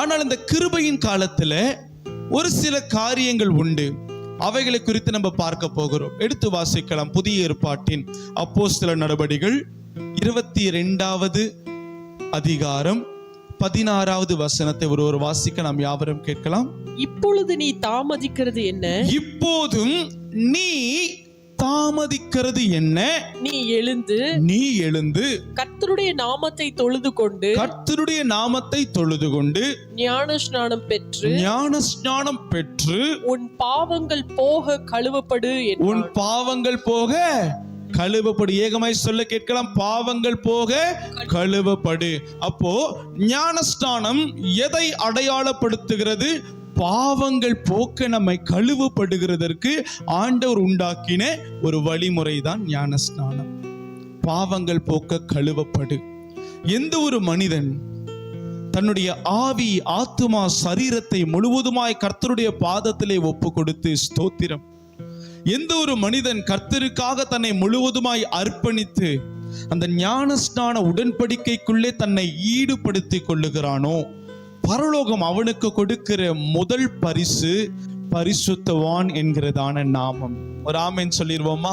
ஆனால் இந்த கிருபையின் காலத்துல ஒரு சில காரியங்கள் உண்டு. அவைகளை குறித்து நம்ம பார்க்க போகிறோம். எடுத்து வாசிக்கலாம். புதிய ஏற்பாட்டின் அப்போஸ்தலர் நடபடிகள் 22வது அதிகாரம் 16வது வசனத்தை ஒருவர் வாசிக்க நாம் யாவரும் கேட்கலாம். இப்பொழுது நீ தாமதிக்கிறது என்ன? இப்போதும் நீ தாமதிக்கிறது என்ன? நீ எழுந்து கர்த்தருடைய நாமத்தை தொழுது கொண்டு ஞான ஸ்நானம் பெற்று உன் பாவங்கள் போக கழுவப்படு. உன் பாவங்கள் போக கழுவப்படு. ஏகமாய் சொல்ல கேட்கலாம். பாவங்கள் போக கழுவப்படு. அப்போ ஞானஸ்நானம் எதை அடையாளப்படுத்துகிறது? பாவங்கள் போக்க நம்மை கழுவப்படுகிறதற்கு ஆண்டவர் உண்டாக்கின ஒரு வழிமுறை தான் ஞானஸ்நானம். பாவங்கள் போக்க கழுவப்படு. எந்த ஒரு மனிதன் தன்னுடைய ஆவி, ஆத்துமா, சரீரத்தை முழுவதுமாய் கர்த்தருடைய பாதத்திலே ஒப்பு கொடுத்து, ஸ்தோத்திரம், எந்த ஒரு மனிதன் கர்த்தருக்காக தன்னை முழுவதுமாய் அர்ப்பணித்து அந்த ஞானஸ்நான உடன்படிக்கைக்குள்ளே தன்னை ஈடுபடுத்திக் கொள்ளுகிறானோ, பரலோகம் அவனுக்கு கொடுக்கிற முதல் பரிசு பரிசுத்தவான் என்கிறதான நாமம். ஒரு ஆமென் சொல்லிடுவோமா?